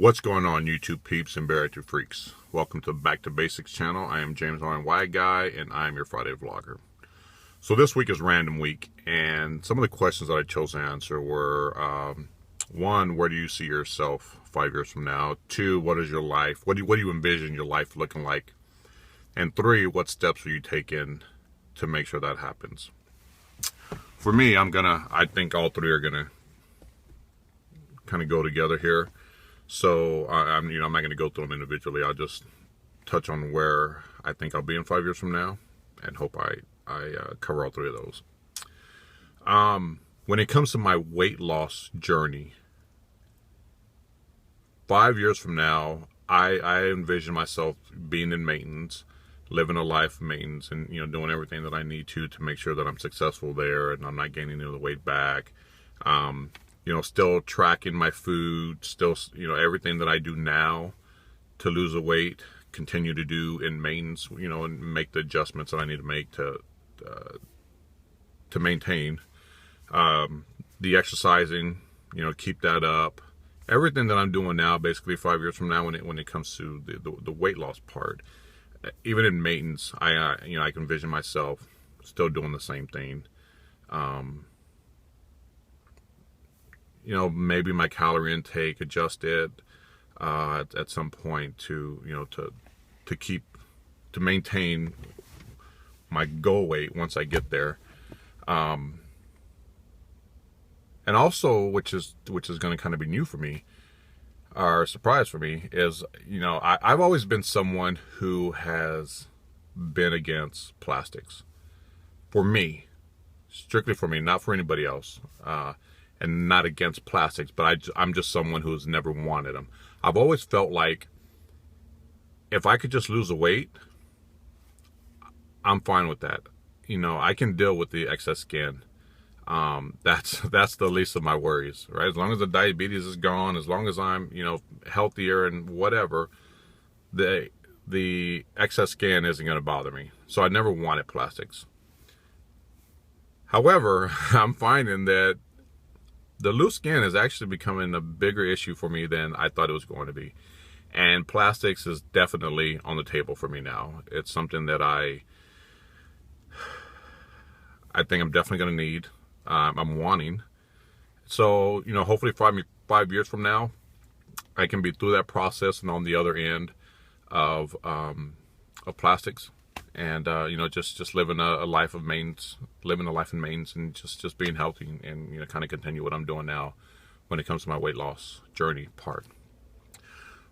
What's going on, YouTube peeps and bariatric freaks? Welcome to Back to Basics channel. I am James RNY Guy, and I am your Friday vlogger. So this week is random week, and some of the questions that I chose to answer were, one, where do you see yourself 5 years from now? Two, what is your life? What do you envision your life looking like? And three, what steps are you taking to make sure that happens? For me, I think all three are gonna kind of go together here. So I'm not going to go through them individually. I'll just touch on where I think I'll be in 5 years from now, and hope I cover all three of those. When it comes to my weight loss journey, 5 years from now, I envision myself being in maintenance, living a life of maintenance, and doing everything that I need to make sure that I'm successful there and I'm not gaining any of the weight back. Still tracking my food, still, everything that I do now to lose the weight, continue to do in maintenance, and make the adjustments that I need to make to maintain. The exercising, keep that up. Everything that I'm doing now, basically 5 years from now, when it comes to the weight loss part, even in maintenance, I can envision myself still doing the same thing. Maybe my calorie intake adjusted at some point to maintain my goal weight once I get there. And also, which is going to kind of be new for me, or a surprise for me, is I've always been someone who has been against plastics. For me, strictly for me, not for anybody else. And not against plastics, but I'm just someone who's never wanted them. I've always felt like if I could just lose the weight, I'm fine with that. I can deal with the excess skin. That's the least of my worries, right? As long as the diabetes is gone, as long as I'm, healthier and whatever, the excess skin isn't going to bother me. So I never wanted plastics. However, I'm finding that the loose skin is actually becoming a bigger issue for me than I thought it was going to be. And plastics is definitely on the table for me now. It's something that I think I'm definitely going to need. I'm wanting. So, hopefully 5 years from now, I can be through that process and on the other end of plastics. And just living a life of maintenance, and just being healthy, and kind of continue what I'm doing now when it comes to my weight loss journey part.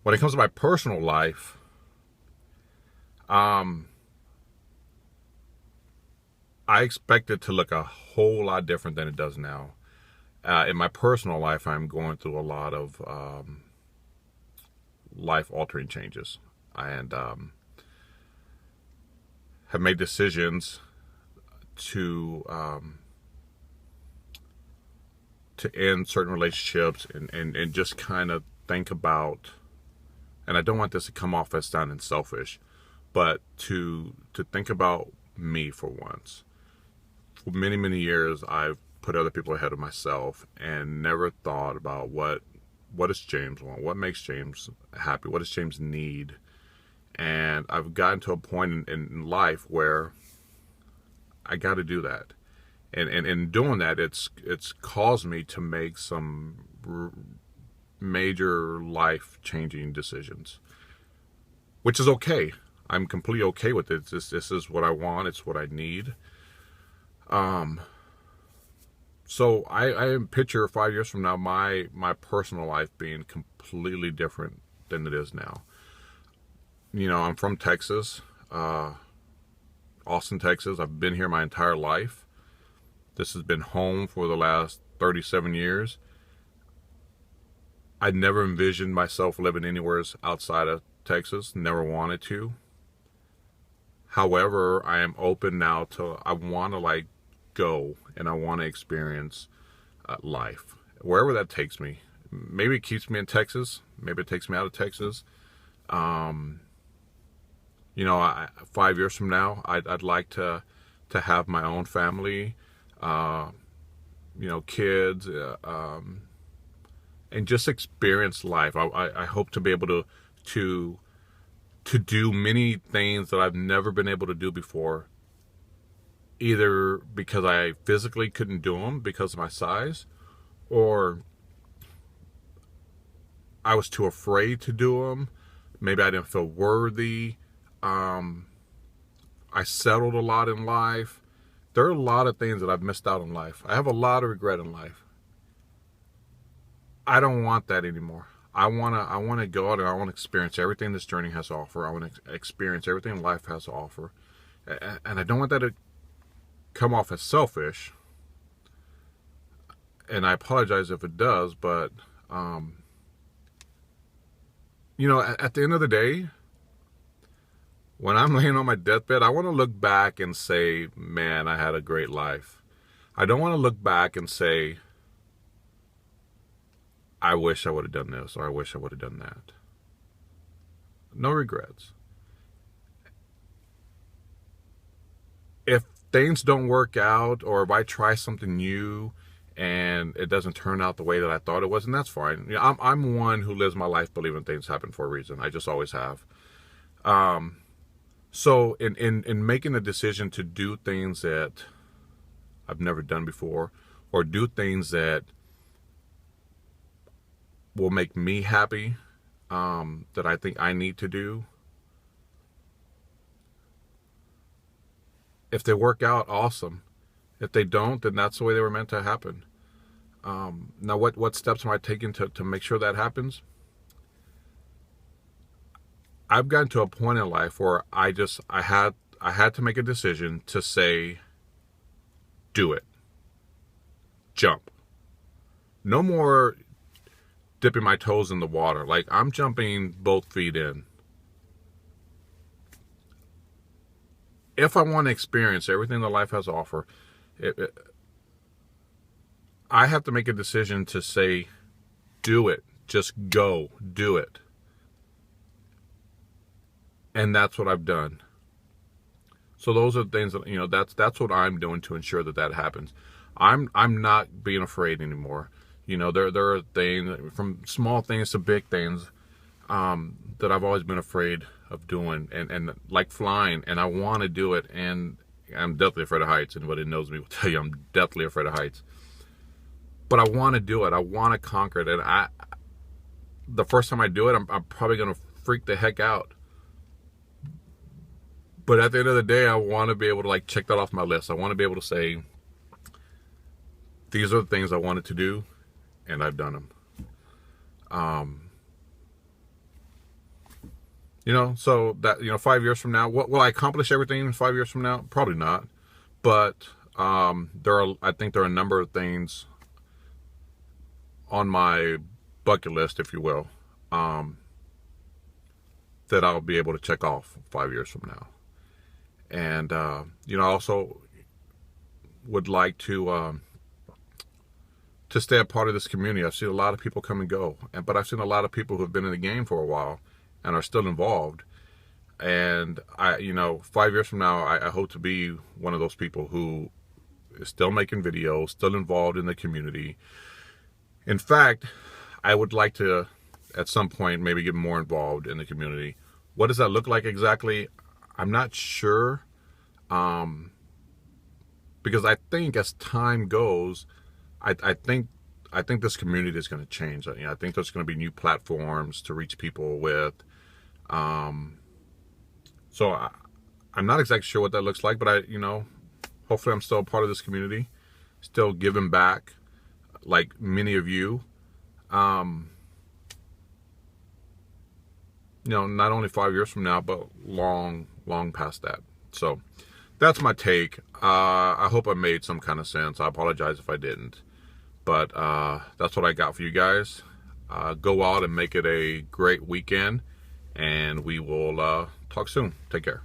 When it comes to my personal life, I expect it to look a whole lot different than it does now. In my personal life, I'm going through a lot of life-altering changes, and have made decisions to end certain relationships, and just kind of think about, and I don't want this to come off as sounding selfish, but to think about me for once. For many, many years, I've put other people ahead of myself and never thought about what does James want, what makes James happy, what does James need. And I've gotten to a point in life where I got to do that, and in doing that, it's caused me to make some major life-changing decisions, which is okay. I'm completely okay with it. This is what I want. It's what I need. So I picture 5 years from now my personal life being completely different than it is now. I'm from Texas, Austin, Texas. I've been here my entire life. This has been home for the last 37 years. I never envisioned myself living anywhere outside of Texas, never wanted to. However, I am open now I want to go, and I want to experience life, wherever that takes me. Maybe it keeps me in Texas, maybe it takes me out of Texas. 5 years from now, I'd like to have my own family, kids, and just experience life. I hope to be able to do many things that I've never been able to do before, either because I physically couldn't do them because of my size, or I was too afraid to do them. Maybe I didn't feel worthy. I settled a lot in life. There are a lot of things that I've missed out in life. I have a lot of regret in life. I don't want that anymore. I want to go out and I want to experience everything this journey has to offer. I want to experience everything life has to offer. And I don't want that to come off as selfish. And I apologize if it does, but you know, at the end of the day, when I'm laying on my deathbed, I want to look back and say, man, I had a great life. I don't want to look back and say, I wish I would have done this, or I wish I would have done that. No regrets. If things don't work out, or if I try something new and it doesn't turn out the way that I thought it was, and that's fine. You know, I'm one who lives my life believing things happen for a reason. I just always have. So in making a decision to do things that I've never done before, or do things that will make me happy, that I think I need to do, if they work out, awesome. If they don't, then that's the way they were meant to happen. Now, what steps am I taking to make sure that happens? I've gotten to a point in life where I had to make a decision to say, do it. Jump. No more dipping my toes in the water. Like, I'm jumping both feet in. If I want to experience everything that life has to offer, I have to make a decision to say, do it. Just go. Do it. And that's what I've done. So those are the things that, you know, that's what I'm doing to ensure that that happens. I'm not being afraid anymore. You know, there are things, from small things to big things, that I've always been afraid of doing, and like flying, and I want to do it, and I'm deathly afraid of heights. Anybody who knows me will tell you I'm deathly afraid of heights. But I want to do it. I want to conquer it. And the first time I do it, I'm probably going to freak the heck out. But at the end of the day, I want to be able to, like, check that off my list. I want to be able to say, these are the things I wanted to do, and I've done them. You know, so that, you know, 5 years from now, will I accomplish everything in 5 years from now? Probably not. But I think there are a number of things on my bucket list, if you will, that I'll be able to check off 5 years from now. And, you know, I also would like to stay a part of this community. I've seen a lot of people come and go, but I've seen a lot of people who have been in the game for a while and are still involved. And you know, 5 years from now, I hope to be one of those people who is still making videos, still involved in the community. In fact, I would like to, at some point, maybe get more involved in the community. What does that look like exactly? I'm not sure, because I think as time goes, I think this community is going to change. You know, I think there's going to be new platforms to reach people with. So I'm not exactly sure what that looks like, but you know, hopefully I'm still a part of this community, still giving back, like many of you. You know, not only 5 years from now, but long past that. So that's my take. I hope I made some kind of sense. I apologize if I didn't, but that's what I got for you guys. Go out and make it a great weekend, and we will talk soon. Take care.